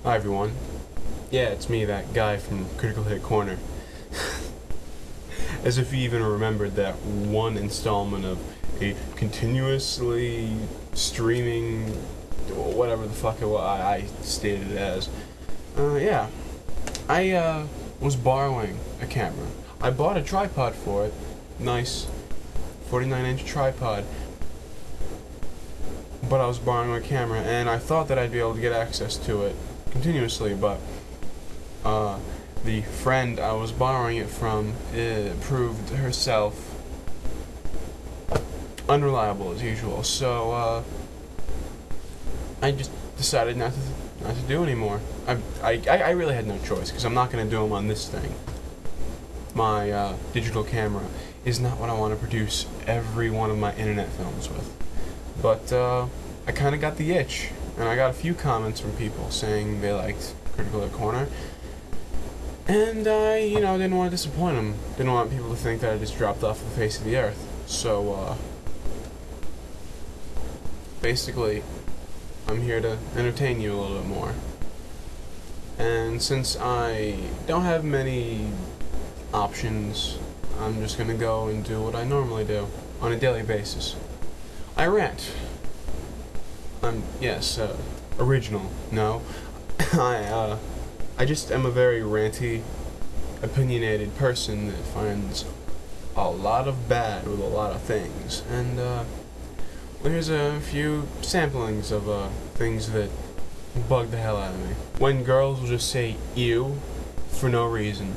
Hi everyone. Yeah, it's me, that guy from Critical Hit Corner. As if you even remembered that one installment of a continuously streaming, whatever the fuck I stated it as. Yeah. I was borrowing a camera. I bought a tripod for it. Nice 49-inch tripod. But I was borrowing a camera, and I thought that I'd be able to get access to it continuously, but the friend I was borrowing it from proved herself unreliable as usual. So I just decided not to do anymore. I really had no choice, because I'm not going to do them on this thing. My digital camera is not what I want to produce every one of my internet films with. But I kind of got the itch, and I got a few comments from people saying they liked Critical Hit Corner, and I, didn't want to disappoint them. Didn't want people to think that I just dropped off the face of the earth. So, basically, I'm here to entertain you a little bit more. And since I don't have many options, I'm just gonna go and do what I normally do on a daily basis. I rant. Yes, original. No. I just am a very ranty, opinionated person that finds a lot of bad with a lot of things. And, well, here's a few samplings of, things that bug the hell out of me. When girls will just say ew for no reason.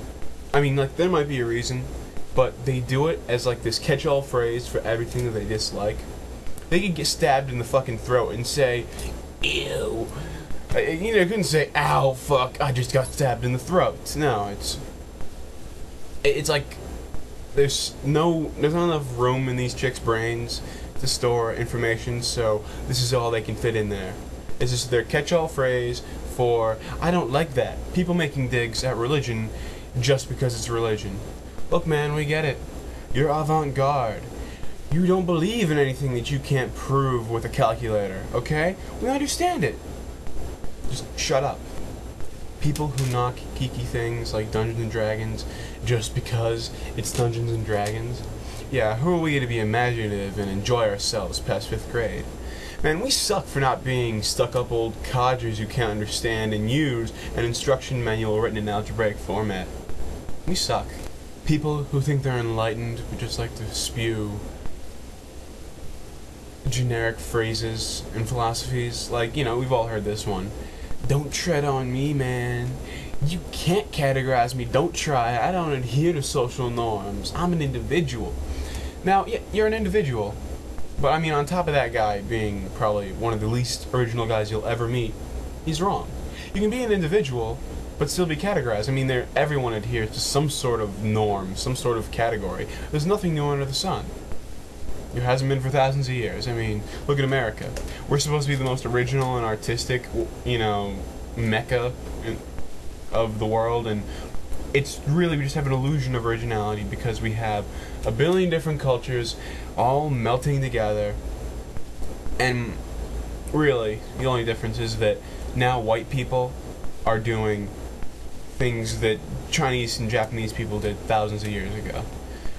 I mean, like, there might be a reason, but they do it as, like, this catch-all phrase for everything that they dislike. They could get stabbed in the fucking throat and say, ew. They couldn't say, ow, fuck, I just got stabbed in the throat. No, it's like, there's not enough room in these chicks' brains to store information, so this is all they can fit in there. It's just their catch-all phrase for, I don't like that. People making digs at religion just because it's religion. Look, man, we get it. You're avant-garde. You don't believe in anything that you can't prove with a calculator, okay? We understand it. Just shut up. People who knock geeky things like Dungeons and Dragons just because it's Dungeons and Dragons. Yeah, who are we to be imaginative and enjoy ourselves past 5th grade? Man, we suck for not being stuck-up old codgers who can't understand and use an instruction manual written in algebraic format. We suck. People who think they're enlightened who just like to spew generic phrases and philosophies, like, we've all heard this one. Don't tread on me, man. You can't categorize me. Don't try. I don't adhere to social norms. I'm an individual. Now, yeah, you're an individual. But, I mean, on top of that guy being probably one of the least original guys you'll ever meet, he's wrong. You can be an individual, but still be categorized. I mean, everyone adheres to some sort of norm, some sort of category. There's nothing new under the sun. It hasn't been for thousands of years. I mean, look at America. We're supposed to be the most original and artistic, mecca of the world, and it's really, we just have an illusion of originality because we have a billion different cultures all melting together, and really, the only difference is that now white people are doing things that Chinese and Japanese people did thousands of years ago.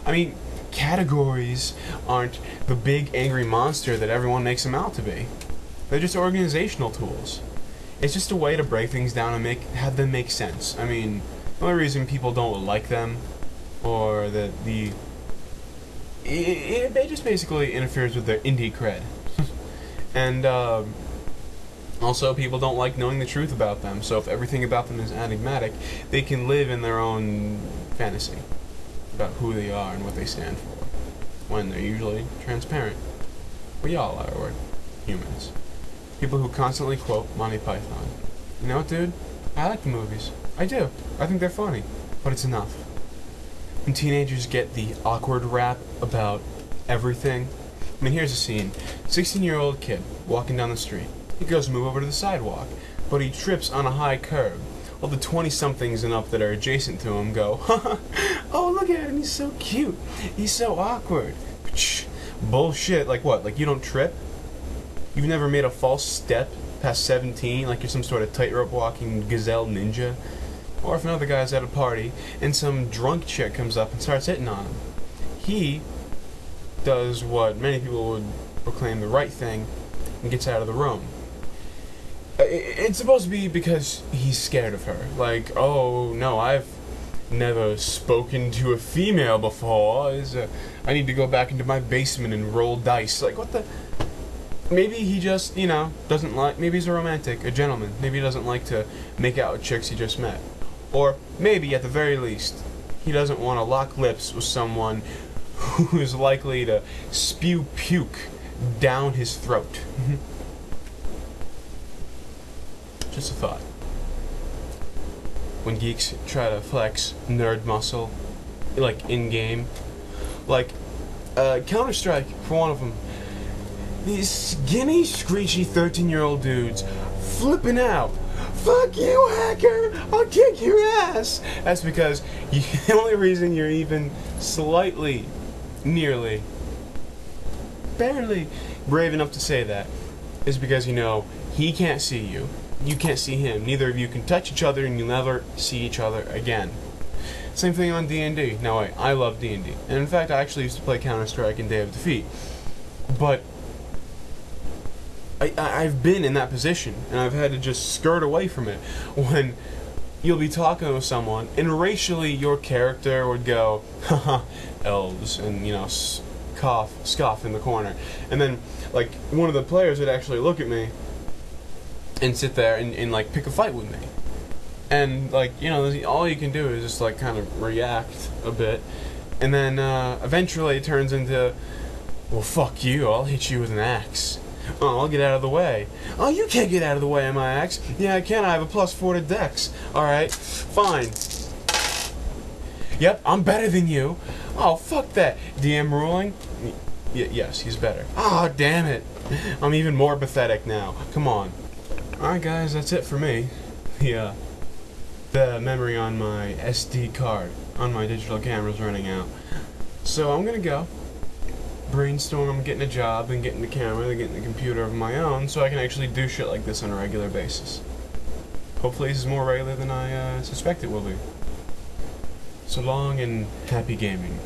I mean, categories aren't the big angry monster that everyone makes them out to be. They're just organizational tools. It's just a way to break things down and have them make sense. I mean, the only reason people don't like them, or that it just basically interferes with their indie cred. And also, people don't like knowing the truth about them, so if everything about them is enigmatic, they can live in their own fantasy about who they are and what they stand for, when they're usually transparent. We all are, we're humans. People who constantly quote Monty Python. You know what, dude? I like the movies. I do. I think they're funny. But it's enough. When teenagers get the awkward rap about everything. I mean, here's a scene. 16-year-old kid walking down the street. He goes to move over to the sidewalk, but he trips on a high curb. All the 20-somethings and up that are adjacent to him go, oh, look at him, he's so cute. He's so awkward. Bullshit. Like what? Like you don't trip? You've never made a false step past 17, like you're some sort of tightrope walking gazelle ninja, or if another guy's at a party and some drunk chick comes up and starts hitting on him, he does what many people would proclaim the right thing and gets out of the room. It's supposed to be because he's scared of her. Like, oh no, I've never spoken to a female before. I need to go back into my basement and roll dice. Like, what the? Maybe he just, you know, doesn't like, maybe he's a romantic, a gentleman. Maybe he doesn't like to make out with chicks he just met. Or maybe, at the very least, he doesn't want to lock lips with someone who is likely to spew puke down his throat. Just a thought. When geeks try to flex nerd muscle, like in-game, like Counter-Strike, for one of them, these skinny, screechy 13-year-old dudes flipping out. Fuck you, hacker! I'll kick your ass! That's because the only reason you're even slightly, nearly, barely brave enough to say that is because you know he can't see you. You can't see him. Neither of you can touch each other, and you'll never see each other again. Same thing on D&D. Now wait, I love D&D. And in fact, I actually used to play Counter-Strike and Day of Defeat. But I've been in that position, and I've had to just skirt away from it when you'll be talking with someone, and racially your character would go, haha, elves, and, you know, scoff in the corner. And then, like, one of the players would actually look at me and sit there and like, pick a fight with me. And, like, you know, all you can do is just, like, kind of react a bit. And then, eventually it turns into, well, fuck you, I'll hit you with an axe. Oh, I'll get out of the way. Oh, you can't get out of the way of my axe. Yeah, I can. I have a +4 to dex. Alright, fine. Yep, I'm better than you. Oh, fuck that. DM ruling? Yes, he's better. Oh, damn it. I'm even more pathetic now. Come on. Alright, guys, that's it for me. The memory on my SD card on my digital camera's running out. So I'm gonna go brainstorm getting a job and getting the camera and getting the computer of my own so I can actually do shit like this on a regular basis. Hopefully this is more regular than I suspect it will be. So long and happy gaming.